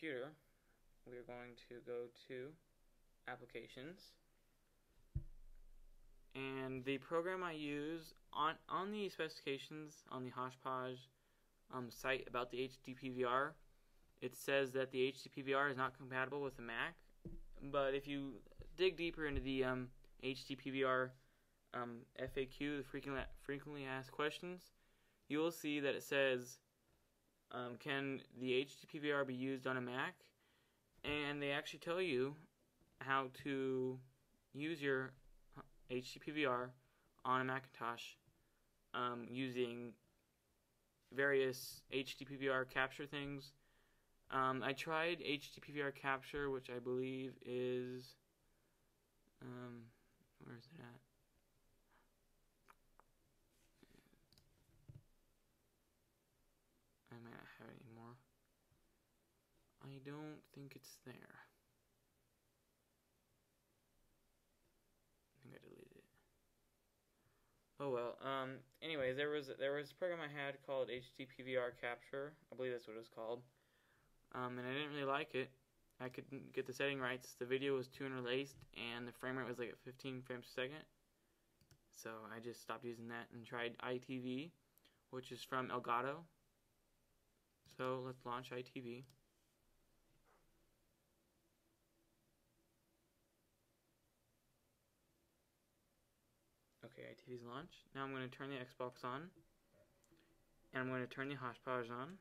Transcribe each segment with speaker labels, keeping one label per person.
Speaker 1: computer, we're going to go to Applications. And the program I use on the specifications on the Hauppauge site about the HD-PVR, it says that the HD-PVR is not compatible with the Mac. But if you dig deeper into the HD-PVR FAQ, the frequently asked questions, you will see that it says, can the HD-PVR be used on a Mac? And they actually tell you how to use your HD-PVR on a Macintosh using various HD-PVR capture things. I tried HD-PVR capture, which I believe is where is it at? I might not have it anymore. I don't think it's there. I think I deleted it. Oh well. Anyways, there was a program I had called HD-PVR Capture. I believe that's what it was called. And I didn't really like it. I couldn't get the setting rights. The video was too interlaced, and the frame rate was like at 15 frames per second. So I just stopped using that and tried EyeTv, which is from Elgato. So let's launch EyeTv. Okay, EyeTv's launched. Now I'm going to turn the Xbox on, and I'm going to turn the Hauppauge on.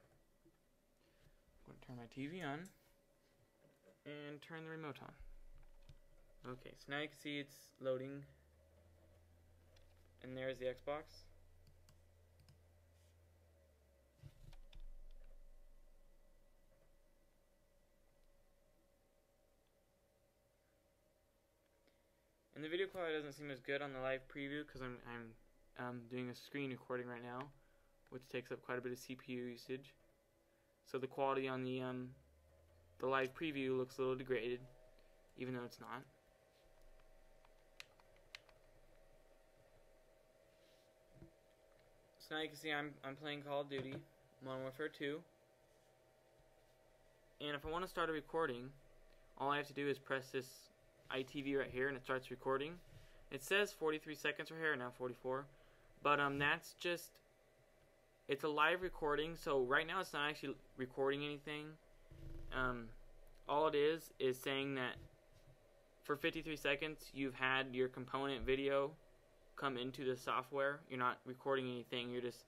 Speaker 1: I'm going to turn my TV on, and turn the remote on. Okay, so now you can see it's loading, and there's the Xbox. And the video quality doesn't seem as good on the live preview because I'm doing a screen recording right now, which takes up quite a bit of CPU usage. So the quality on the live preview looks a little degraded, even though it's not. So now you can see I'm playing Call of Duty Modern Warfare 2, and if I want to start a recording, all I have to do is press this EyeTv right here, and it starts recording. It says 43 seconds right here, now 44, but that's just, it's a live recording, so right now it's not actually recording anything. All it is saying that for 53 seconds you've had your component video come into the software. You're not recording anything, you're just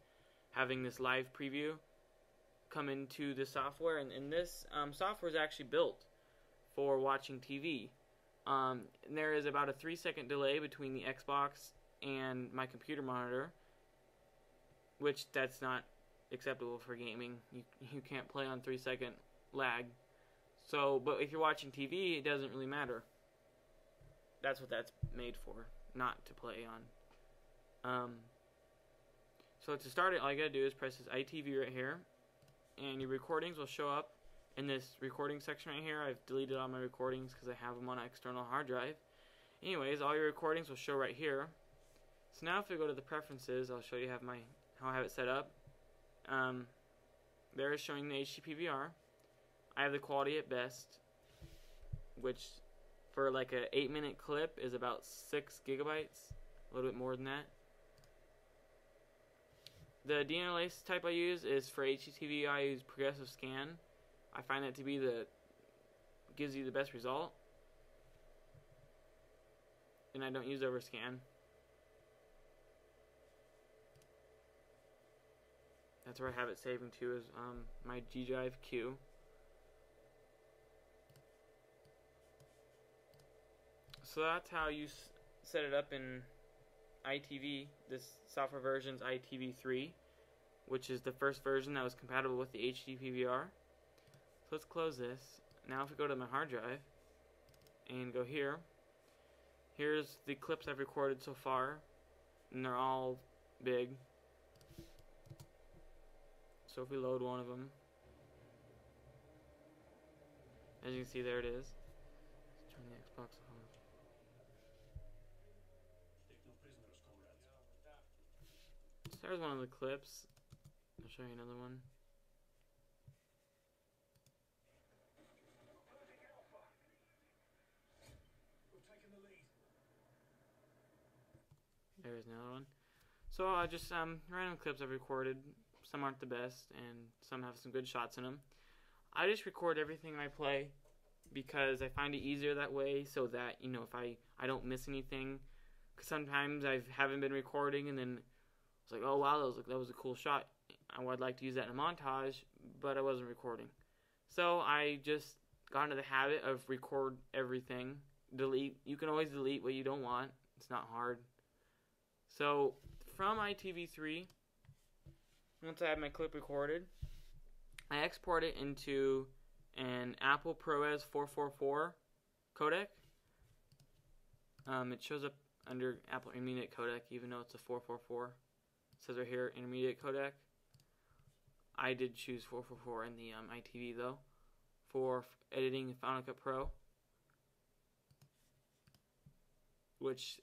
Speaker 1: having this live preview come into the software, and this software is actually built for watching TV. And there is about a 3-second delay between the Xbox and my computer monitor, which that's not acceptable for gaming. You can't play on 3-second lag. So, but if you're watching TV, it doesn't really matter. That's what that's made for, not to play on. So to start it, all you gotta do is press this EyeTv right here, and your recordings will show up in this recording section right here. I've deleted all my recordings because I have them on an external hard drive. Anyways, all your recordings will show right here. So now if we go to the preferences, I'll show you how I have it set up. There is showing the HD-PVR. I have the quality at best, which for like a 8-minute clip is about 6 gigabytes, a little bit more than that. The deinterlace type I use is for HDTV. I use progressive scan. I find that to be gives you the best result, and I don't use overscan. That's where I have it saving to, is my G drive queue. So that's how you set it up in EyeTv. This software version is EyeTv3, which is the first version that was compatible with the HD-PVR. So let's close this. Now if we go to my hard drive and go here, here's the clips I've recorded so far, and they're all big. So if we load one of them, as you can see, there it is. Let's turn the Xbox on. So there's one of the clips. I'll show you another one. There is another one. So I just random clips I've recorded. Some aren't the best, and some have some good shots in them. I just record everything I play because I find it easier that way, so that, you know, if I don't miss anything. Because sometimes I haven't been recording, and then it's like, oh wow, that was a cool shot. I'd like to use that in a montage, but I wasn't recording. So I just got into the habit of record everything. Delete. You can always delete what you don't want. It's not hard. So from EyeTv3, once I have my clip recorded, I export it into an Apple ProRes 444 codec. It shows up under Apple Intermediate codec, even though it's a 444. It says right here, Intermediate codec. I did choose 444 in the EyeTv though, for editing in Final Cut Pro, which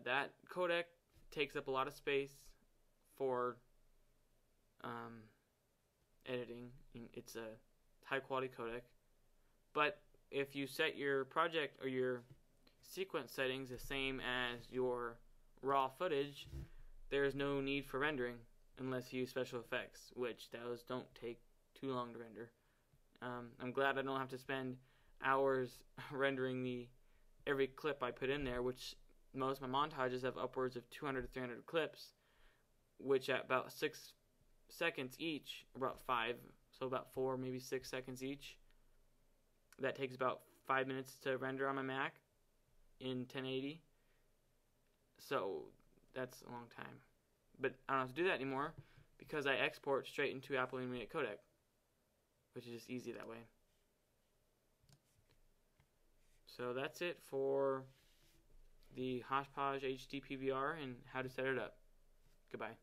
Speaker 1: that codec takes up a lot of space for editing. It's a high quality codec, but if you set your project or your sequence settings the same as your raw footage, there's no need for rendering unless you use special effects, which those don't take too long to render. I'm glad I don't have to spend hours rendering every clip I put in there, which most of my montages have upwards of 200 to 300 clips, which at about 6 seconds each, about 5, so about 4, maybe 6 seconds each. That takes about 5 minutes to render on my Mac in 1080. So that's a long time. But I don't have to do that anymore because I export straight into Apple Intermediate codec, which is just easy that way. So that's it for the Hauppauge HD-PVR and how to set it up. Goodbye.